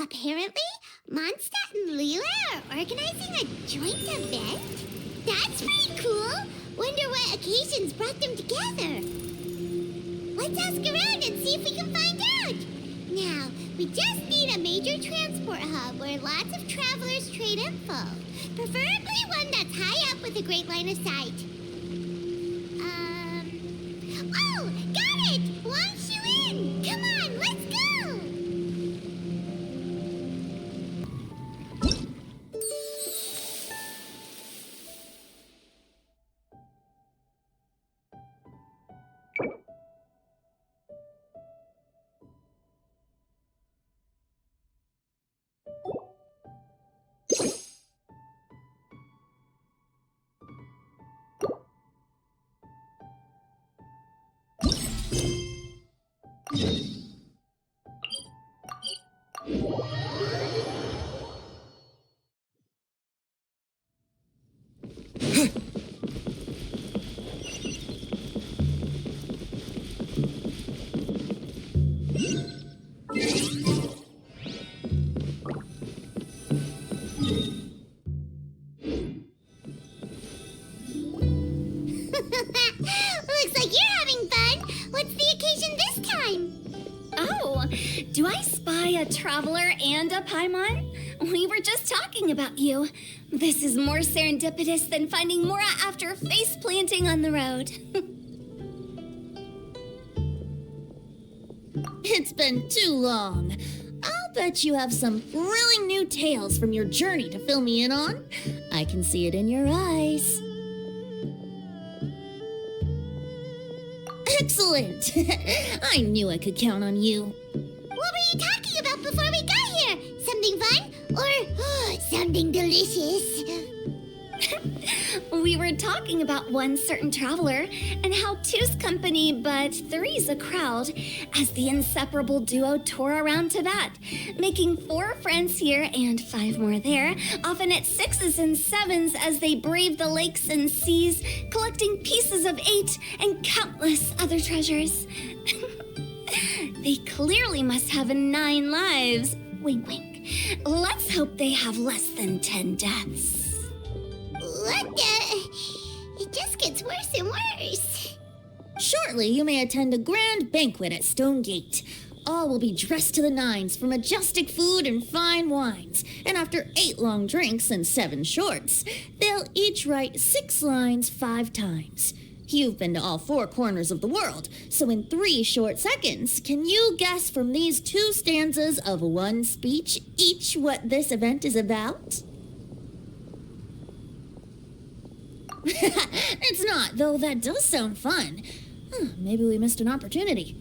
Apparently, Mondstadt and Lila are organizing a joint event? That's pretty cool! Wonder what occasions brought them together. Let's ask around and see if we can find out. Now, we just need a major transport hub where lots of travelers trade info. Preferably one that's high up with a great line of sight. Oh, got it! Launch you in! Come on, let's go! Looks like you're having fun. What's the occasion this time? Oh, do I spy a traveler and a Paimon? We were just talking about you. This is more serendipitous than finding Mora after face planting on the road. It's been too long. I'll bet you have some thrilling new tales from your journey to fill me in on. I can see it in your eyes. Excellent! I knew I could count on you. What were you talking about before we got here? Something fun? Or something delicious? We were talking about one certain traveler and how two's company but three's a crowd as the inseparable duo tour around Tibet, making 4 friends here and 5 more there, often at 6s and 7s as they brave the lakes and seas, collecting pieces of 8 and countless other treasures. They clearly must have 9 lives. Wink, wink. Let's hope they have less than 10 deaths. What the? It just gets worse and worse. Shortly, you may attend a grand banquet at Stone Gate. All will be dressed to the nines for majestic food and fine wines. And after 8 long drinks and 7 shorts, they'll each write 6 lines 5 times. You've been to all 4 corners of the world, so in 3 short seconds, can you guess from these 2 stanzas of 1 speech each what this event is about? It's not, though that does sound fun. Maybe we missed an opportunity.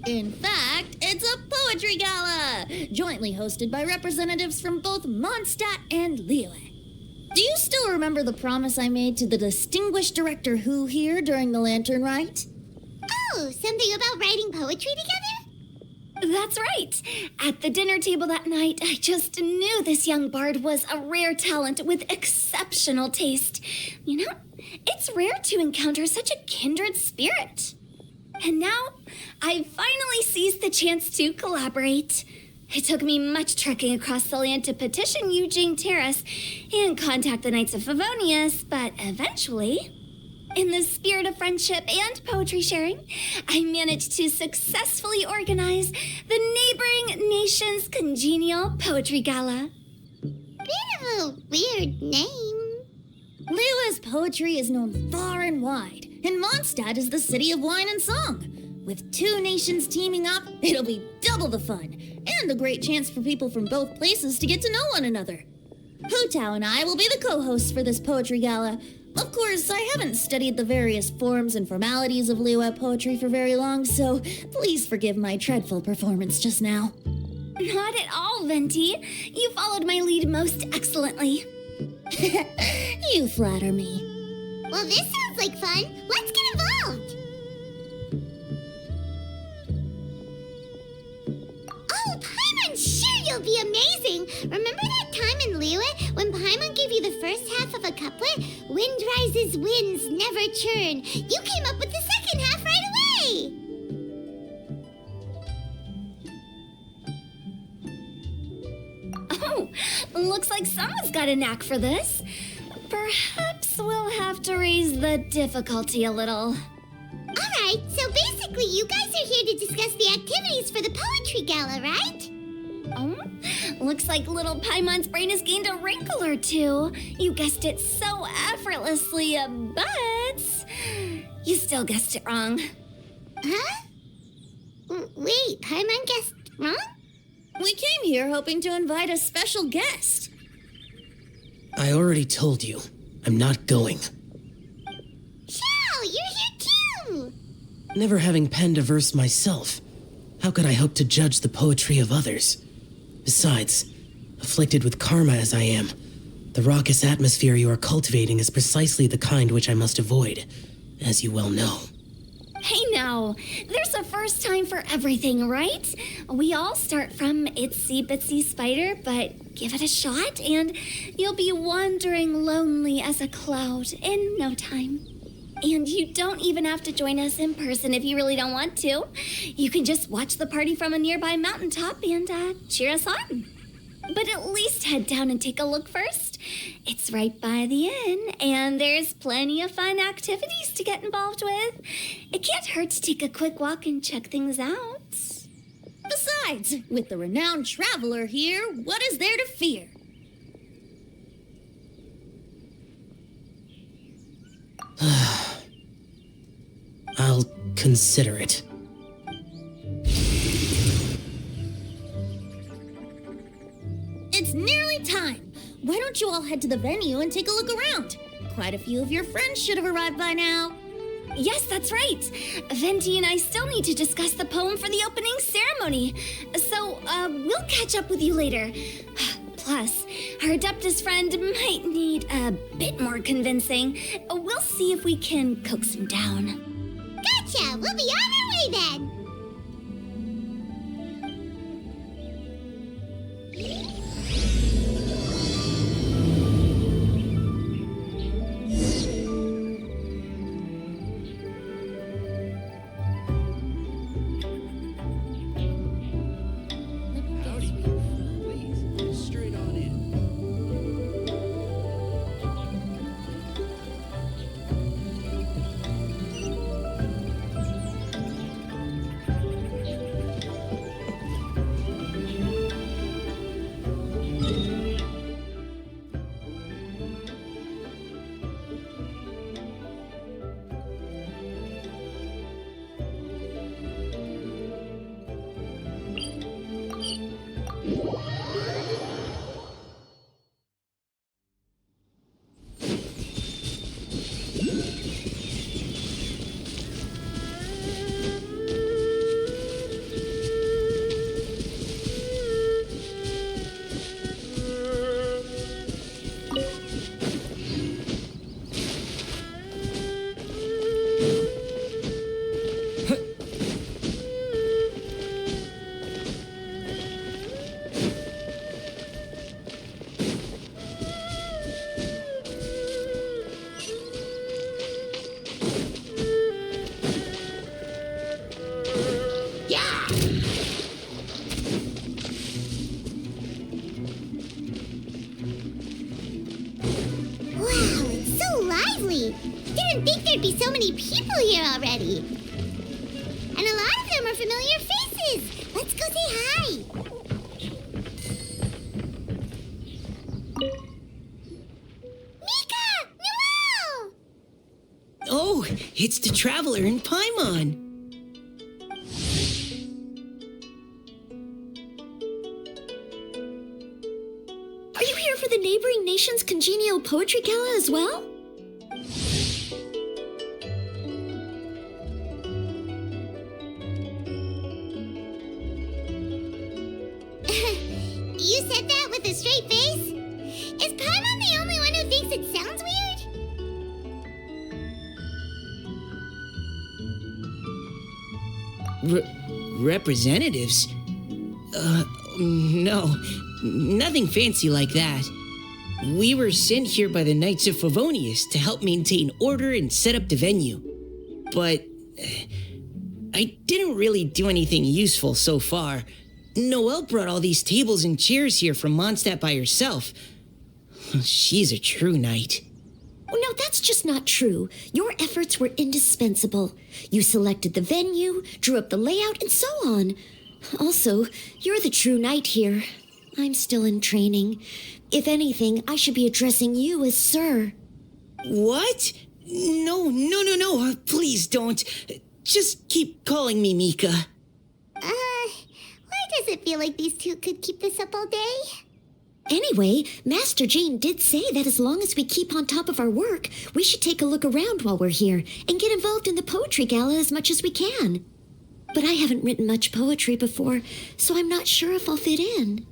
In fact, it's a poetry gala, jointly hosted by representatives from both Mondstadt and Liyue. Do you still remember the promise I made to the distinguished Director Who here during the Lantern Rite? Oh, something about writing poetry together? That's right. At the dinner table that night, I just knew this young bard was a rare talent with exceptional taste. You know, it's rare to encounter such a kindred spirit. And now, I finally seized the chance to collaborate. It took me much trekking across the land to petition Eugene Terrace and contact the Knights of Favonius, but eventually, in the spirit of friendship and poetry sharing, I managed to successfully organize the neighboring nation's congenial poetry gala. Bit of a weird name. Liyue's poetry is known far and wide, and Mondstadt is the city of wine and song. With 2 nations teaming up, it'll be double the fun, and a great chance for people from both places to get to know one another. Hu Tao and I will be the co-hosts for this poetry gala. Of course, I haven't studied the various forms and formalities of Liyue poetry for very long, so please forgive my dreadful performance just now. Not at all, Venti. You followed my lead most excellently. You flatter me. Well, this sounds like fun. Let's get involved. Oh, Paimon, sure you'll be amazing. Remember that time in Liyue when Paimon gave you the first half of a couplet? Wind rises, winds never churn. You came up with the second half right away. Oh, looks like someone's got a knack for this. Perhaps we'll have to raise the difficulty a little. Alright, so basically you guys are here to discuss the activities for the poetry gala, right? Oh, looks like little Paimon's brain has gained a wrinkle or two. You guessed it so effortlessly, but you still guessed it wrong. Huh? Wait, Paimon guessed wrong? We came here hoping to invite a special guest. I already told you, I'm not going. Xiao, you're here too! Never having penned a verse myself, how could I hope to judge the poetry of others? Besides, afflicted with karma as I am, the raucous atmosphere you are cultivating is precisely the kind which I must avoid, as you well know. Hey now, there's a first time for everything, right? We all start from itsy bitsy spider, but give it a shot and you'll be wandering lonely as a cloud in no time. And you don't even have to join us in person if you really don't want to. You can just watch the party from a nearby mountaintop and cheer us on. But at least head down and take a look first. It's right by the inn, and there's plenty of fun activities to get involved with. It can't hurt to take a quick walk and check things out. Besides, with the renowned traveler here, what is there to fear? I'll consider it. It's nearly time. Why don't you all head to the venue and take a look around? Quite a few of your friends should have arrived by now. Yes, that's right. Venti and I still need to discuss the poem for the opening ceremony. So, we'll catch up with you later. Plus, our Adeptus friend might need a bit more convincing. We'll see if we can coax him down. Gotcha! We'll be on our way then! Straight on in. Didn't think there'd be so many people here already. And a lot of them are familiar faces. Let's go say hi. Mika! Noel! Oh, it's the traveler in Paimon. Are you here for the neighboring nation's congenial poetry gala as well? You said that with a straight face? Is Paimon the only one who thinks it sounds weird? Representatives? No. Nothing fancy like that. We were sent here by the Knights of Favonius to help maintain order and set up the venue. But I didn't really do anything useful so far. Noelle brought all these tables and chairs here from Mondstadt by herself. She's a true knight. Oh, no, that's just not true. Your efforts were indispensable. You selected the venue, drew up the layout, and so on. Also, you're the true knight here. I'm still in training. If anything, I should be addressing you as sir. What? No. Please don't. Just keep calling me Mika. Why does it feel like these two could keep this up all day? Anyway, Master Jane did say that as long as we keep on top of our work, we should take a look around while we're here and get involved in the poetry gala as much as we can. But I haven't written much poetry before, so I'm not sure if I'll fit in.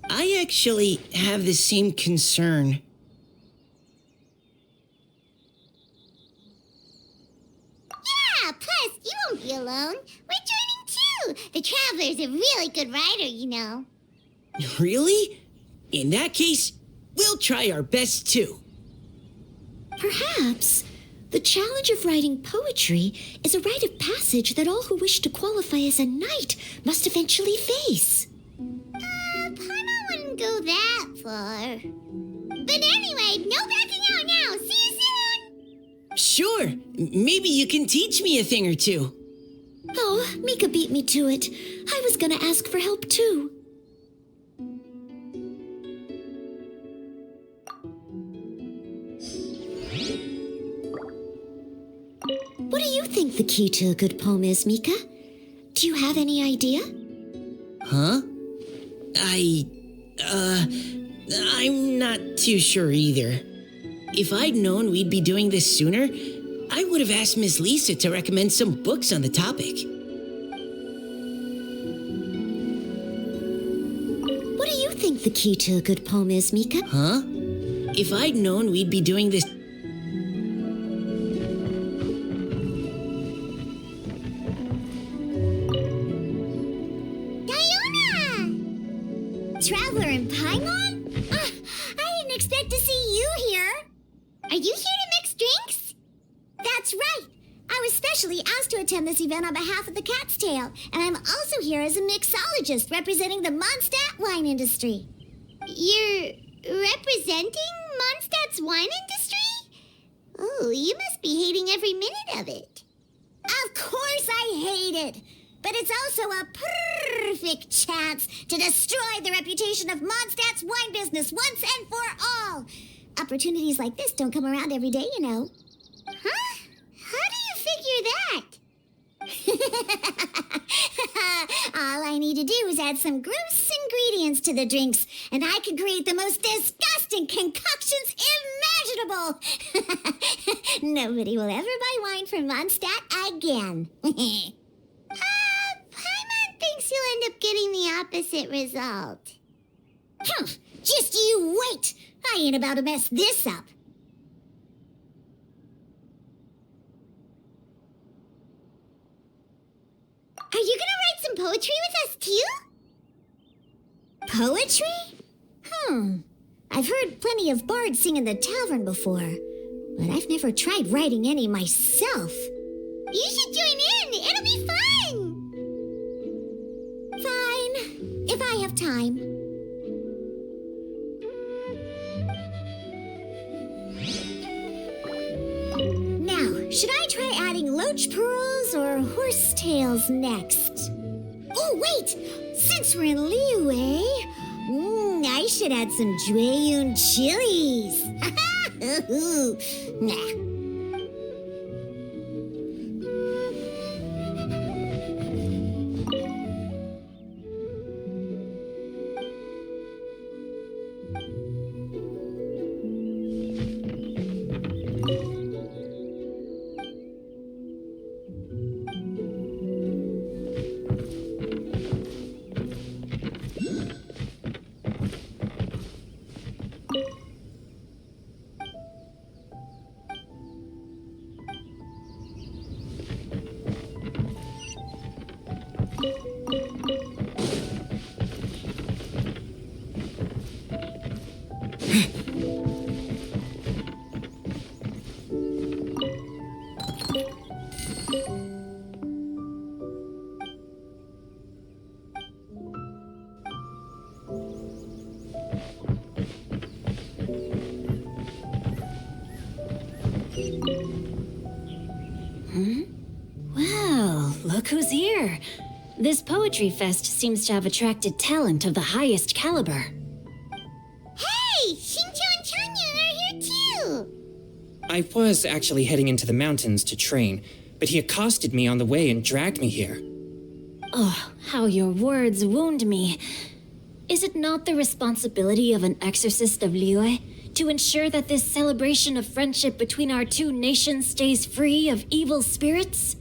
I actually have the same concern. Yeah, plus, you won't be alone. We're joining too. The Traveler's a really good writer, you know. Really? In that case, we'll try our best too. Perhaps the challenge of writing poetry is a rite of passage that all who wish to qualify as a knight must eventually face. Paimon wouldn't go that far. But anyway, no backing out now. See you soon. Sure, maybe you can teach me a thing or two. Oh, Mika beat me to it. I was gonna ask for help too. What do you think the key to a good poem is, Mika? Do you have any idea? Huh? I'm not too sure either. If I'd known we'd be doing this sooner, I would have asked Miss Lisa to recommend some books on the topic. What do you think the key to a good poem is, Mika? Huh? If I'd known we'd be doing this... Traveler and Paimon? I didn't expect to see you here. Are you here to mix drinks? That's right. I was specially asked to attend this event on behalf of the Cat's Tail, and I'm also here as a mixologist representing the Mondstadt wine industry. You're representing Mondstadt's wine industry? Oh, you must be hating every minute of it. Of course I hate it. But it's also a perfect chance to destroy the reputation of Mondstadt's wine business once and for all. Opportunities like this don't come around every day, you know. Huh? How do you figure that? All I need to do is add some gross ingredients to the drinks, and I could create the most disgusting concoctions imaginable. Nobody will ever buy wine from Mondstadt again. Paimon thinks you'll end up getting the opposite result. Just you wait. I ain't about to mess this up. Are you gonna write some poetry with us too? Poetry? I've heard plenty of bards sing in the tavern before, but I've never tried writing any myself. You should join in. It'll be fun. Fine, if I have time. Now, should I try adding loach pearls or horse tails next? Oh, wait! Since we're in Liyue, I should add some Jueyun chilies. Nah. look who's here. This poetry fest seems to have attracted talent of the highest caliber. Hey, Shincho and Chanya are here too. I was actually heading into the mountains to train, but he accosted me on the way and dragged me here. Oh, how your words wound me. Is it not the responsibility of an exorcist of Liyue to ensure that this celebration of friendship between our two nations stays free of evil spirits?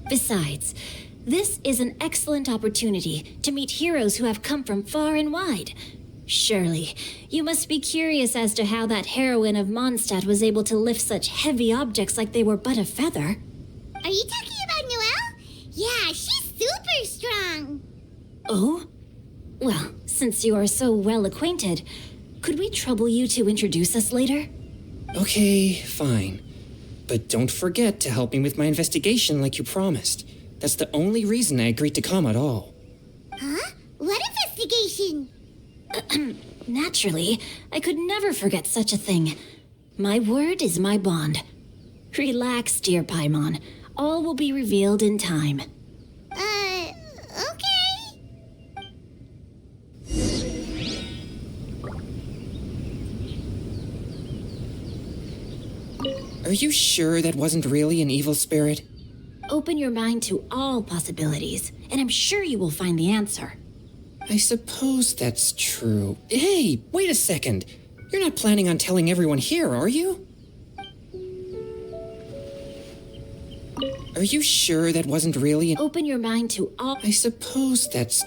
Besides, this is an excellent opportunity to meet heroes who have come from far and wide. Surely, you must be curious as to how that heroine of Mondstadt was able to lift such heavy objects like they were but a feather. Are you talking about Noelle? Yeah, she's super strong. Oh? Well, since you are so well acquainted, could we trouble you to introduce us later? Okay, fine. But don't forget to help me with my investigation like you promised. That's the only reason I agreed to come at all. Huh? What investigation? Naturally, I could never forget such a thing. My word is my bond. Relax, dear Paimon. All will be revealed in time. Okay. Are you sure that wasn't really an evil spirit? Open your mind to all possibilities, and I'm sure you will find the answer. I suppose that's true. Hey, wait a second. You're not planning on telling everyone here, are you? Are you sure that wasn't really an... Open your mind to all... I suppose that's...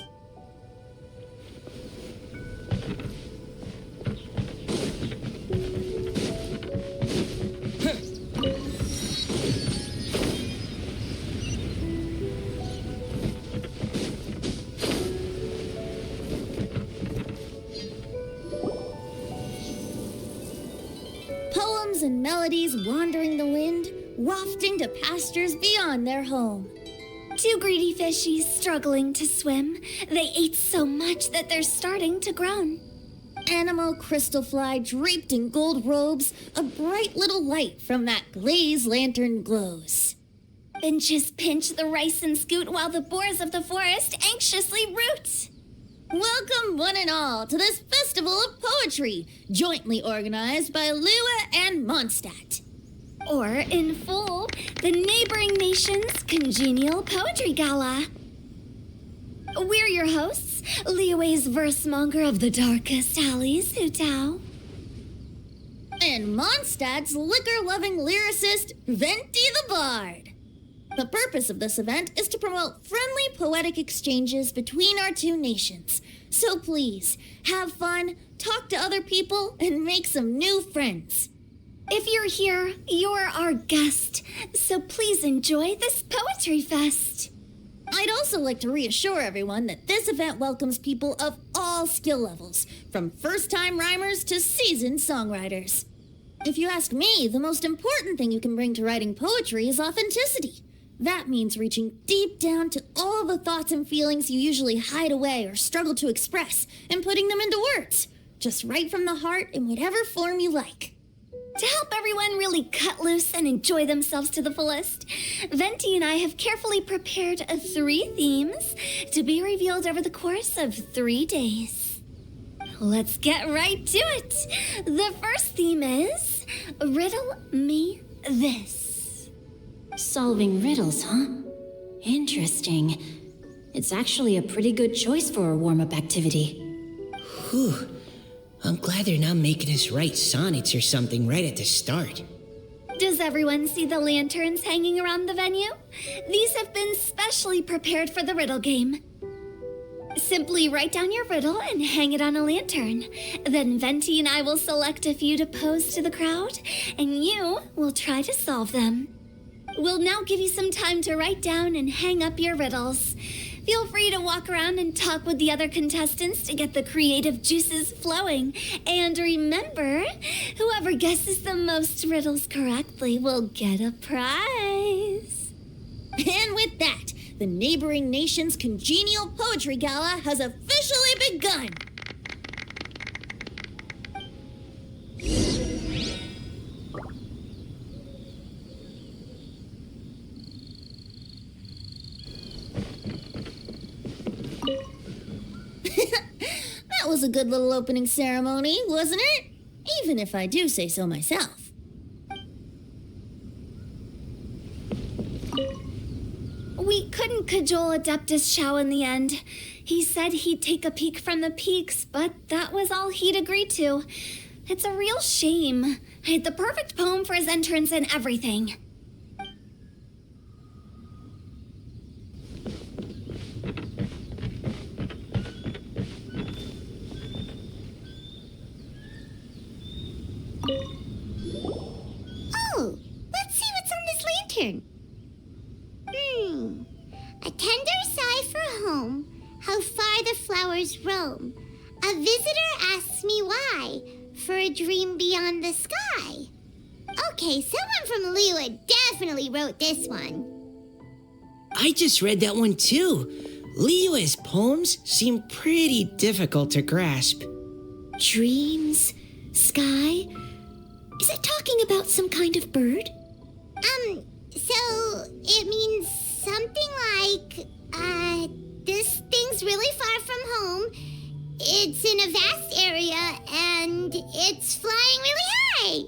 Poems and melodies wandering the wind, wafting to pastures beyond their home. Two greedy fishies struggling to swim. They ate so much that they're starting to groan. Animal crystal fly draped in gold robes, a bright little light from that glazed lantern glows. Benches pinch the rice and scoot while the boars of the forest anxiously root. Welcome one and all to this festival of poetry, jointly organized by Liyue and Mondstadt. Or, in full, the neighboring nation's congenial poetry gala. We're your hosts, Liyue's versemonger of the darkest alleys, Hu Tao. And Mondstadt's liquor-loving lyricist, Venti the Bard. The purpose of this event is to promote friendly poetic exchanges between our two nations. So please, have fun, talk to other people, and make some new friends. If you're here, you're our guest, so please enjoy this poetry fest. I'd also like to reassure everyone that this event welcomes people of all skill levels, from first-time rhymers to seasoned songwriters. If you ask me, the most important thing you can bring to writing poetry is authenticity. That means reaching deep down to all the thoughts and feelings you usually hide away or struggle to express and putting them into words. Just right from the heart in whatever form you like. To help everyone really cut loose and enjoy themselves to the fullest, Venti and I have carefully prepared 3 themes to be revealed over the course of 3 days. Let's get right to it. The first theme is Riddle Me This. Solving riddles, huh? Interesting. It's actually a pretty good choice for a warm-up activity. Whew. I'm glad they're not making us write sonnets or something right at the start. Does everyone see the lanterns hanging around the venue? These have been specially prepared for the riddle game. Simply write down your riddle and hang it on a lantern. Then Venti and I will select a few to pose to the crowd, and you will try to solve them. We'll now give you some time to write down and hang up your riddles. Feel free to walk around and talk with the other contestants to get the creative juices flowing. And remember, whoever guesses the most riddles correctly will get a prize. And with that, the neighboring nation's congenial poetry gala has officially begun. was a good little opening ceremony, wasn't it? Even if I do say so myself. We couldn't cajole Adeptus Chow in the end. He said he'd take a peek from the peaks, but that was all he'd agreed to. It's a real shame. I had the perfect poem for his entrance and everything. Oh, let's see what's on this lantern. A tender sigh for home, how far the flowers roam. A visitor asks me why, for a dream beyond the sky. Okay, someone from Liyue definitely wrote this one. I just read that one too. Liyue's poems seem pretty difficult to grasp. Dreams? Sky? Is it talking about some kind of bird? So it means something like, this thing's really far from home. It's in a vast area, and it's flying really high.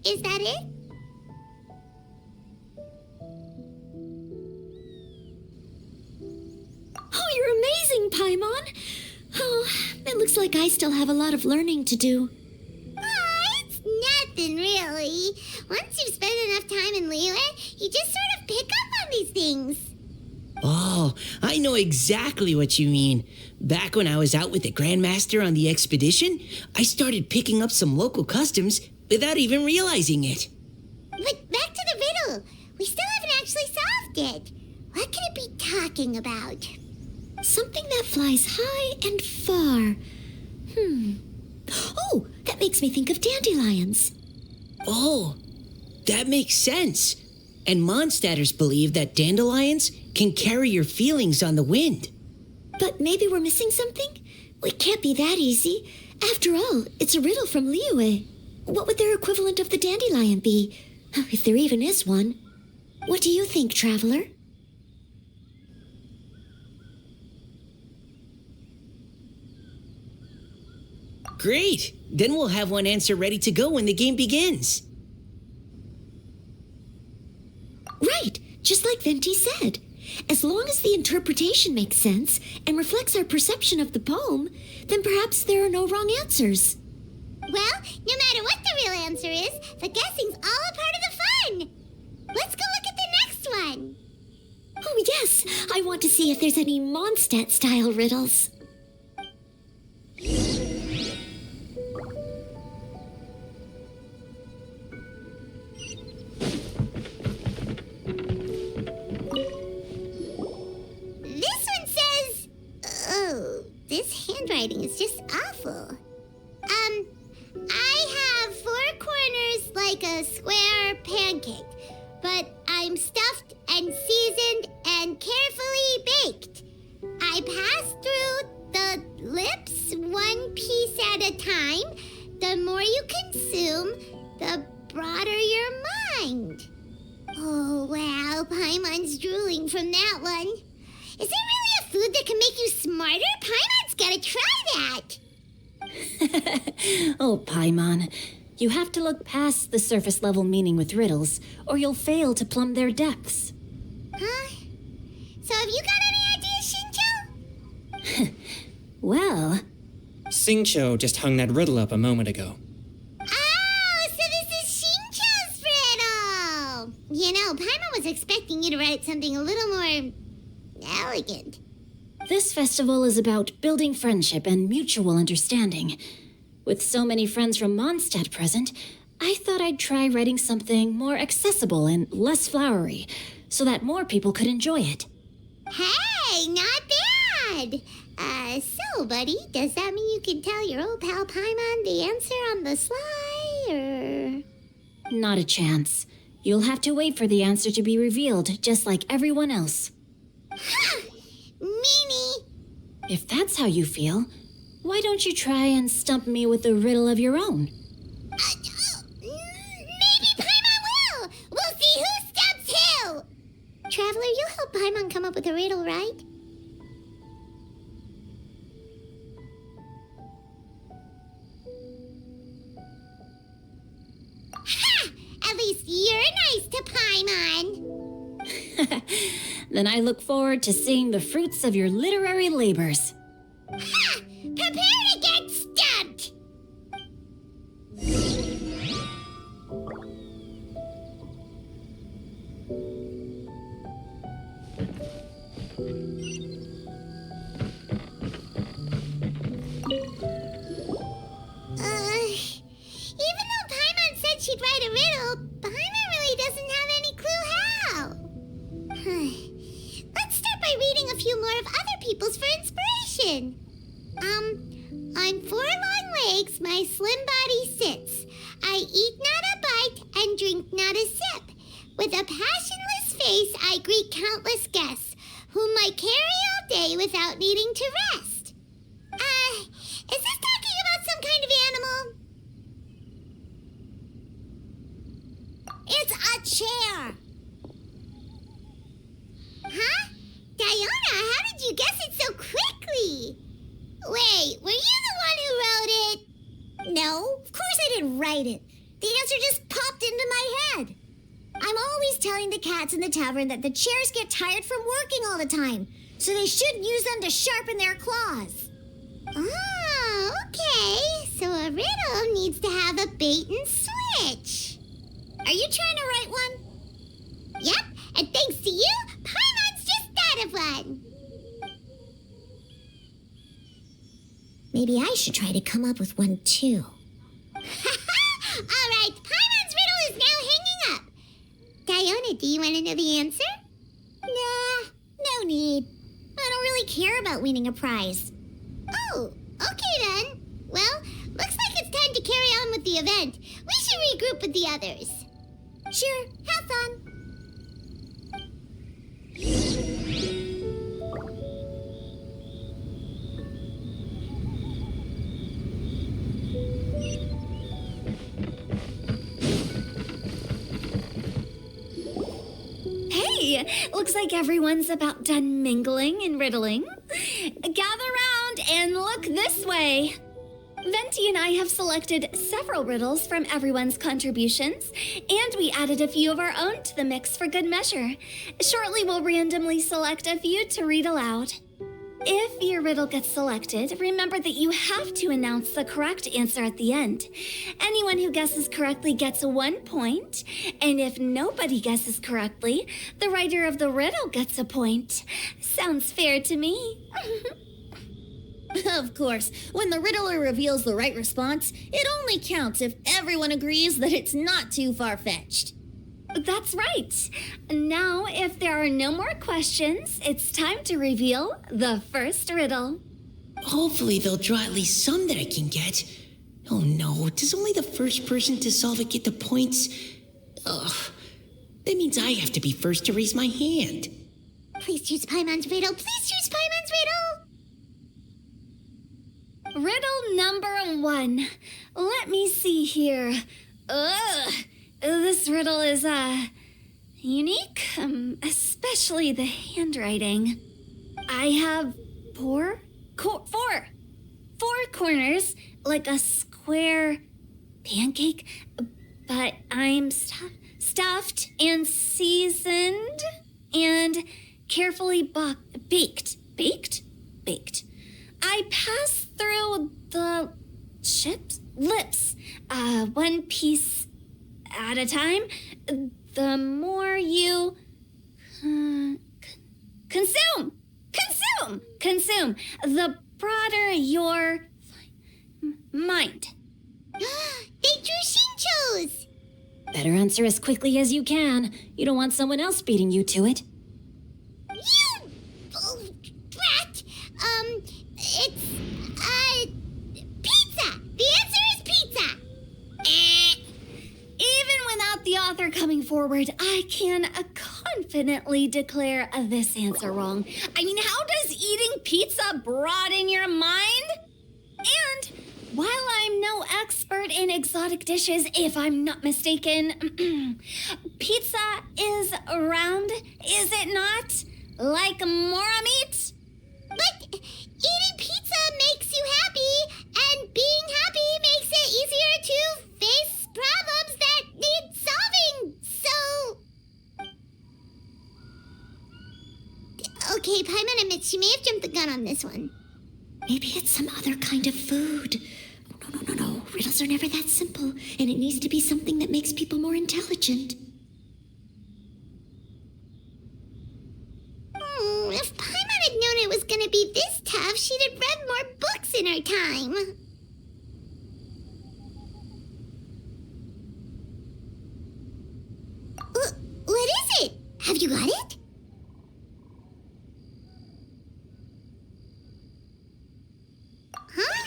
Is that it? Oh, you're amazing, Paimon. Oh, it looks like I still have a lot of learning to do. It's nothing really. Once you've spent enough time in Liyue, you just sort of pick up on these things. Oh, I know exactly what you mean. Back when I was out with the Grandmaster on the expedition, I started picking up some local customs without even realizing it. But back to the riddle. We still haven't actually solved it. What could it be talking about? Something that flies high and far. Oh, that makes me think of dandelions. Oh, that makes sense. And Mondstadters believe that dandelions can carry your feelings on the wind. But maybe we're missing something? It can't be that easy. After all, it's a riddle from Liyue. What would their equivalent of the dandelion be? If there even is one. What do you think, Traveler? Great! Then we'll have one answer ready to go when the game begins. Right, just like Venti said. As long as the interpretation makes sense and reflects our perception of the poem, then perhaps there are no wrong answers. Well, no matter what the real answer is, the guessing's all a part of the fun. Let's go look at the next one. Oh, yes, I want to see if there's any Mondstadt-style riddles. This one says... Oh, this handwriting is just awful. I have 4 corners like a square pancake, but I'm stuffed and seasoned and carefully baked. I pass through the lips 1 piece at a time. The more you consume, the broader your mind. Oh, wow, Paimon's drooling from that one. Is there really a food that can make you smarter? Paimon's gotta try that. Oh, Paimon, you have to look past the surface-level meaning with riddles, or you'll fail to plumb their depths. Huh? So have you got any ideas, Shincho? Well, Xingqiu just hung that riddle up a moment ago. Oh, so this is Shincho's riddle! You know, Paimon was expecting you to write something a little more... elegant. this festival is about building friendship and mutual understanding. With so many friends from Mondstadt present, I thought I'd try writing something more accessible and less flowery, so that more people could enjoy it. Hey, not bad! So, buddy, does that mean you can tell your old pal Paimon the answer on the sly, or...? Not a chance. You'll have to wait for the answer to be revealed, just like everyone else. Meanie! If that's how you feel, why don't you try and stump me with a riddle of your own? Maybe Paimon will! We'll see who stumps who! Traveler, you'll help Paimon come up with a riddle, right? Paimon. Then I look forward to seeing the fruits of your literary labors. Ha! Prepare to get stumped! Even though Paimon said she'd write a riddle, Paimon really doesn't have any clue how. Let's start by reading a few more of other people's for inspiration. On 4 long legs my slim body sits. I eat not a bite and drink not a sip. With a passionless face I greet countless guests, whom I carry all day without needing to rest. Is this talking about some kind of animal? It's a chair. Huh? Diona, how did you guess it so quickly? Wait, were you the one who wrote it? No, of course I didn't write it. The answer just popped into my head. I'm always telling the cats in the tavern that the chairs get tired from working all the time, so they shouldn't use them to sharpen their claws. Oh, okay. So a riddle needs to have a bait and switch. Are you trying to write one? Yep, and thanks to you, Paimon's just thought of one. Maybe I should try to come up with one too. All right, Paimon's riddle is now hanging up. Diona, do you want to know the answer? Nah, no need. I don't really care about winning a prize. Oh, okay then. Well, looks like it's time to carry on with the event. We should regroup with the others. Sure, have fun. Hey, looks like everyone's about done mingling and riddling. Gather round and look this way. Venti and I have selected several riddles from everyone's contributions, and we added a few of our own to the mix for good measure. Shortly, we'll randomly select a few to read aloud. If your riddle gets selected, remember that you have to announce the correct answer at the end. Anyone who guesses correctly gets 1 point, and if nobody guesses correctly, the writer of the riddle gets a point. Sounds fair to me. Of course, when the riddler reveals the right response, it only counts if everyone agrees that it's not too far-fetched. That's right. Now, if there are no more questions, it's time to reveal the first riddle. Hopefully they'll draw at least some that I can get. Oh no, does only the first person to solve it get the points? Ugh, that means I have to be first to raise my hand. Please choose Paimon's riddle. Please choose Paimon's riddle. Riddle number 1. Let me see here. This riddle is, unique, especially the handwriting. I have four corners, like a square pancake, but I'm stuffed and seasoned and carefully baked. I pass through the lips, one piece at a time. The more you consume, the broader your mind. They drew Shinchos! Better answer as quickly as you can. You don't want someone else beating you to it. You brat! It's, pizza! The answer is pizza! Even without the author coming forward, I can confidently declare this answer wrong. I mean, how does eating pizza broaden your mind? And while I'm no expert in exotic dishes, if I'm not mistaken, pizza is round, is it not? Like mora meat? But eating pizza makes you happy, and being happy makes it easier to face problems that need solving. So, She may have jumped the gun on this one. Maybe it's some other kind of food. No. Riddles are never that simple, and it needs to be something that makes people more intelligent. If Paimon had known it was gonna be this tough, she'd have read more books in her time. What is it? Have you got it? Huh?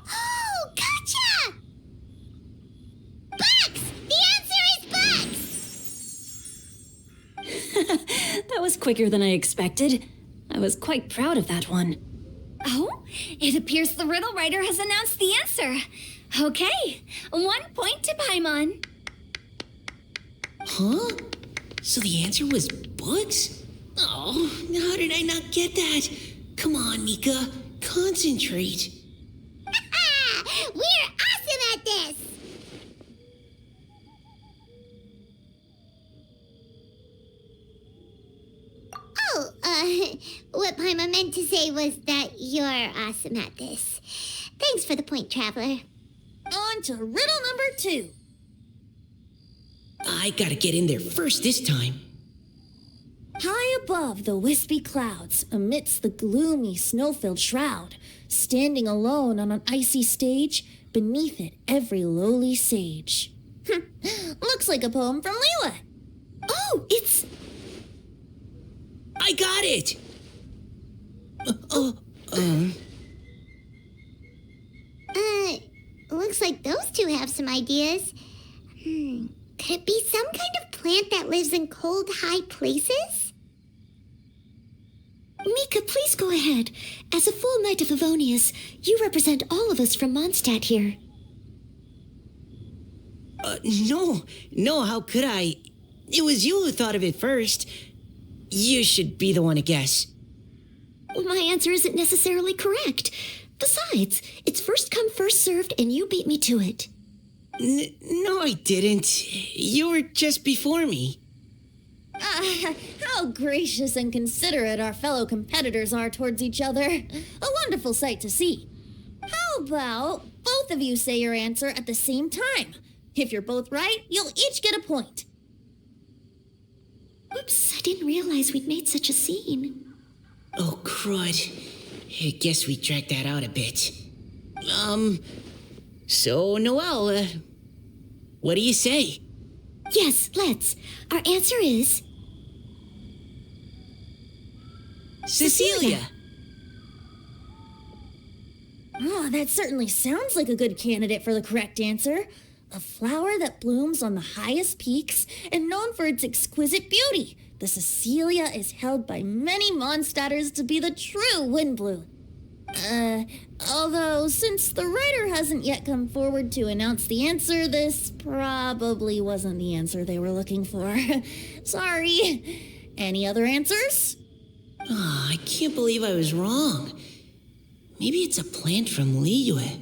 Oh, gotcha! Bucks! The answer is bucks! That was quicker than I expected. I was quite proud of that one. Oh, it appears the riddle writer has announced the answer. Okay, 1 point to Paimon. Huh? So the answer was books? Oh, how did I not get that? Come on, Mika. Concentrate. We're awesome at this! Oh, what Paimon meant to say was that you're awesome at this. Thanks for the point, Traveler. On to riddle number 2. I gotta get in there first this time. High above the wispy clouds, amidst the gloomy snow-filled shroud, standing alone on an icy stage, beneath it every lowly sage. Looks like a poem from Leela. Oh, it's... I got it! Looks like those two have some ideas. Could it be some kind of plant that lives in cold, high places? Mika, please go ahead. As a full Knight of Favonius, you represent all of us from Mondstadt here. No, how could I? It was you who thought of it first. You should be the one to guess. My answer isn't necessarily correct. Besides, it's first come, first served, and you beat me to it. No, I didn't. You were just before me. How gracious and considerate our fellow competitors are towards each other. A wonderful sight to see. How about both of you say your answer at the same time? If you're both right, you'll each get a point. Oops, I didn't realize we'd made such a scene. Oh, crud. I guess we dragged that out a bit. So, Noelle, what do you say? Yes, let's. Our answer is... Cecilia! Oh, that certainly sounds like a good candidate for the correct answer. A flower that blooms on the highest peaks and known for its exquisite beauty. The Cecilia is held by many Mondstadters to be the true Windblue. Although, since the writer hasn't yet come forward to announce the answer, this probably wasn't the answer they were looking for. Sorry. Any other answers? Oh, I can't believe I was wrong. Maybe it's a plant from Liyue.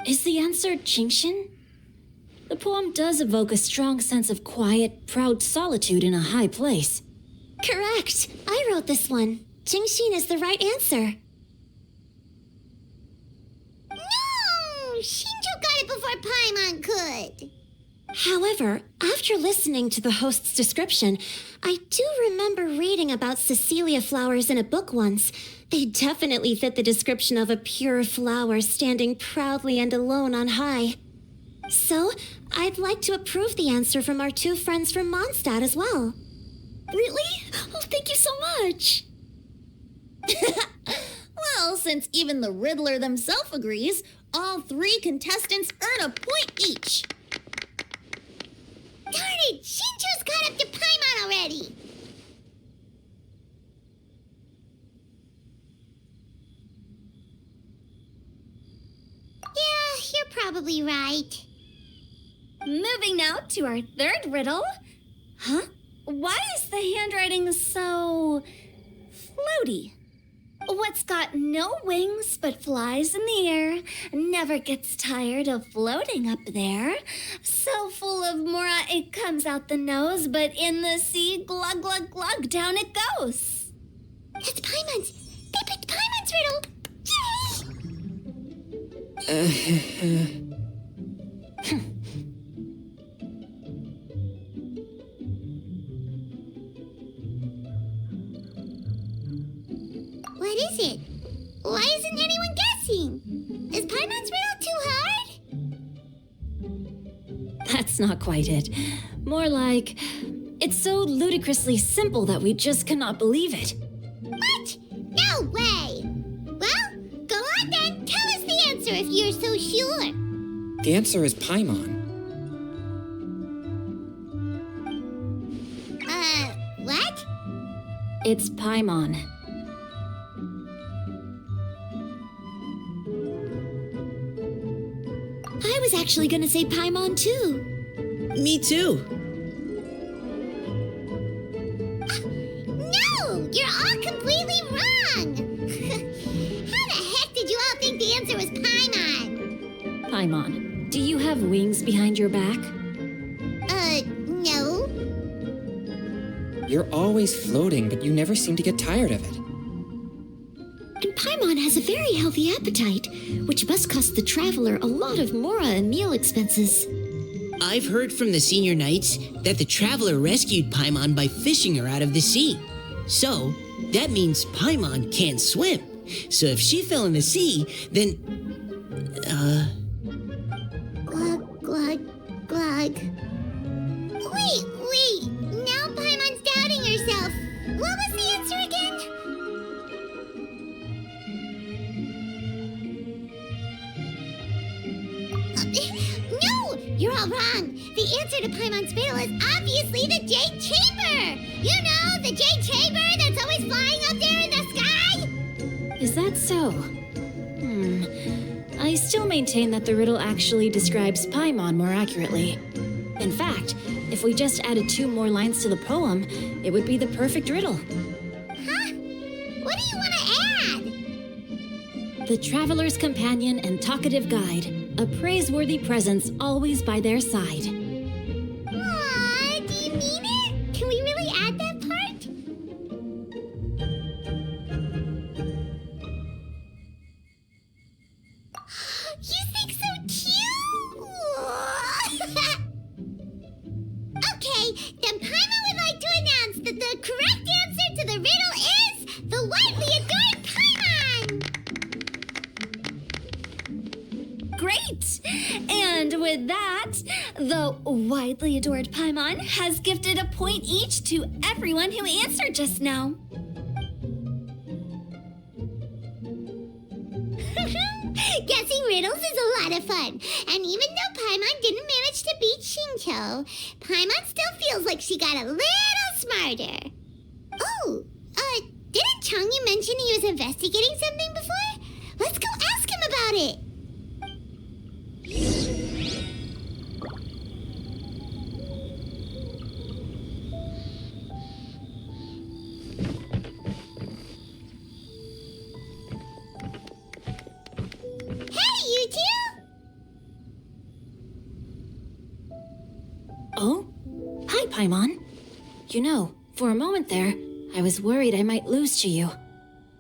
Is the answer Genshin? The poem does evoke a strong sense of quiet, proud solitude in a high place. Correct. I wrote this one. Genshin is the right answer. No! Shinjo got it before Paimon could. However, after listening to the host's description, I do remember reading about Cecilia flowers in a book once. They definitely fit the description of a pure flower standing proudly and alone on high. So, I'd like to approve the answer from our two friends from Mondstadt as well. Really? Oh, thank you so much. Well, since even the Riddler themselves agrees, all 3 contestants earn a point each. Darn it! Shinjo's got up to Paimon already! Yeah, you're probably right. Moving now to our third riddle. Huh? Why is the handwriting so floaty? What's got no wings but flies in the air, never gets tired of floating up there. So full of mora it comes out the nose, but in the sea, glug, glug, glug, down it goes. That's Paimon's. They picked Paimon's riddle. What is it? Why isn't anyone guessing? Is Paimon's riddle too hard? That's not quite it. More like, it's so ludicrously simple that we just cannot believe it. What? No way! Well, go on then. Tell us the answer if you're so sure. The answer is Paimon. What? It's Paimon. I was actually going to say Paimon too. Me too. No! You're all completely wrong! How the heck did you all think the answer was Paimon? Paimon, do you have wings behind your back? No. You're always floating, but you never seem to get tired of it. And Paimon has a very healthy appetite, which must cost the traveler a lot of mora and meal expenses. I've heard from the senior knights that the traveler rescued Paimon by fishing her out of the sea. So, that means Paimon can't swim. So if she fell in the sea, then... Glug, glug, glug. Wait! Now Paimon's doubting herself. What was the answer again? No! You're all wrong. The answer to Paimon's riddle is obviously the Jade Chamber! You know, the Jade Chamber that's always flying up there in the sky? Is that so? I still maintain that the riddle actually describes Paimon more accurately. In fact, if we just added 2 more lines to the poem, it would be the perfect riddle. Huh? What do you want to add? The traveler's companion and talkative guide, a praiseworthy presence always by their side. Aw, do you mean it? Can we really add that part? You think so too? Okay, then Paimon would like to announce that the correct answer to the riddle is the widely adored Paimon! Great! And with that, the widely adored Paimon has gifted a point each to everyone who answered just now. Guessing riddles is a lot of fun. And even though Paimon didn't manage to beat Shinto, Paimon still feels like she got a little smarter. Oh, didn't Changyu mention he was investigating something before? Let's go ask him about it. You two? Oh? Hi, Paimon. You know, for a moment there, I was worried I might lose to you.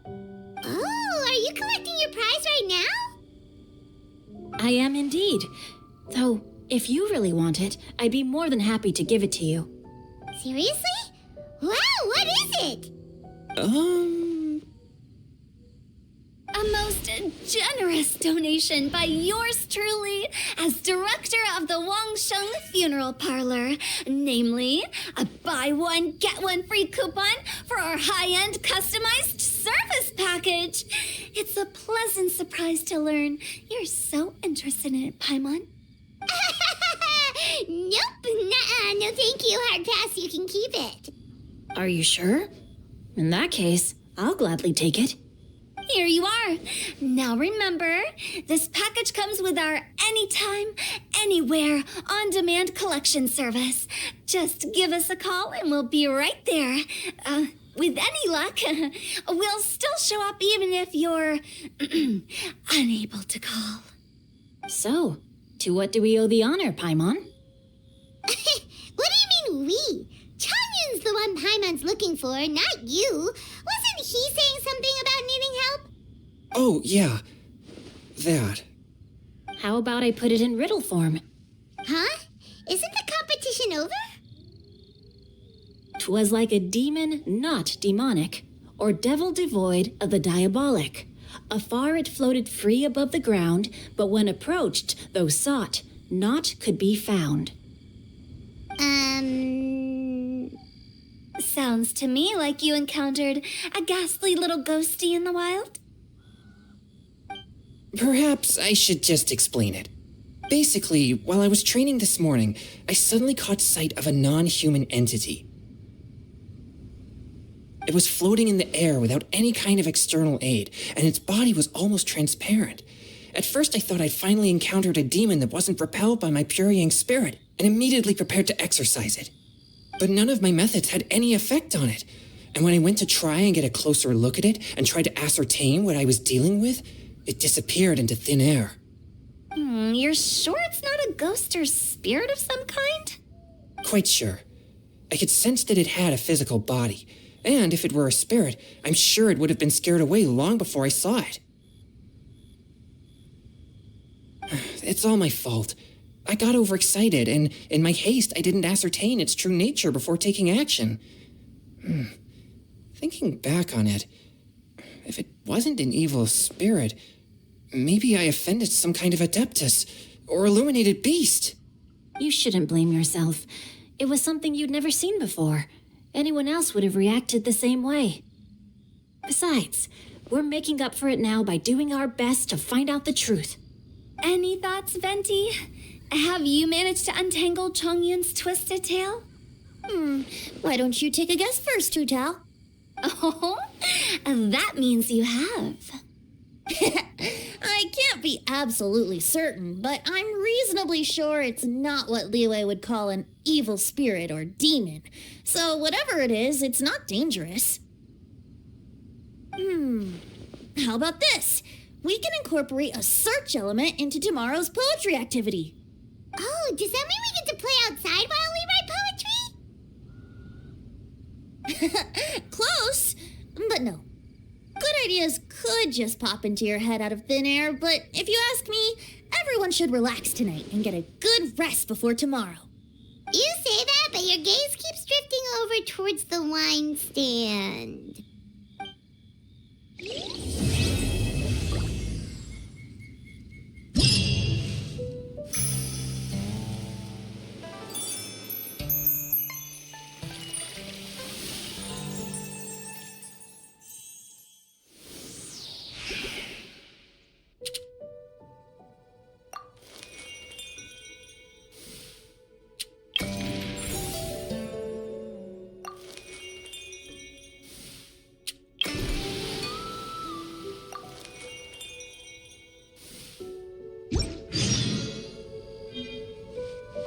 Oh, are you collecting your prize right now? I am indeed. Though, if you really want it, I'd be more than happy to give it to you. Seriously? Wow, what is it? A most generous donation by yours truly as director of the Wangsheng Funeral Parlor, namely a buy one, get one free coupon for our high-end customized service package. It's a pleasant surprise to learn you're so interested in it, Paimon. Nope, nuh-uh, no thank you, hard pass, you can keep it. Are you sure? In that case, I'll gladly take it. Here you are. Now remember, this package comes with our anytime, anywhere, on-demand collection service. Just give us a call and we'll be right there. with any luck, we'll still show up even if you're unable to call. So, to what do we owe the honor, Paimon? What do you mean we? Changyun's the one Paimon's looking for, not you. Wasn't he saying something about needing help? Oh, yeah. That. How about I put it in riddle form? Huh? Isn't the competition over? 'Twas like a demon not demonic, or devil devoid of the diabolic. Afar it floated free above the ground, but when approached, though sought, naught could be found. Sounds to me like you encountered a ghastly little ghostie in the wild. Perhaps I should just explain it. Basically, while I was training this morning, I suddenly caught sight of a non-human entity. It was floating in the air without any kind of external aid, and its body was almost transparent. At first I thought I'd finally encountered a demon that wasn't repelled by my purifying spirit, and immediately prepared to exorcise it. But none of my methods had any effect on it, and when I went to try and get a closer look at it and try to ascertain what I was dealing with, it disappeared into thin air. You're sure it's not a ghost or spirit of some kind? Quite sure. I could sense that it had a physical body, and if it were a spirit, I'm sure it would have been scared away long before I saw it. It's all my fault. I got overexcited, and in my haste, I didn't ascertain its true nature before taking action. Thinking back on it, if it wasn't an evil spirit, maybe I offended some kind of adeptus or illuminated beast. You shouldn't blame yourself. It was something you'd never seen before. Anyone else would have reacted the same way. Besides, we're making up for it now by doing our best to find out the truth. Any thoughts, Venti? Have you managed to untangle Chongyun's twisted tail? Why don't you take a guess first, Tutao? Oh, that means you have. I can't be absolutely certain, but I'm reasonably sure it's not what Liyue would call an evil spirit or demon. So whatever it is, it's not dangerous. How about this? We can incorporate a search element into tomorrow's poetry activity. Oh, does that mean we get to play outside while we write poetry? Close, but no. Good ideas could just pop into your head out of thin air, but if you ask me, everyone should relax tonight and get a good rest before tomorrow. You say that, but your gaze keeps drifting over towards the wine stand.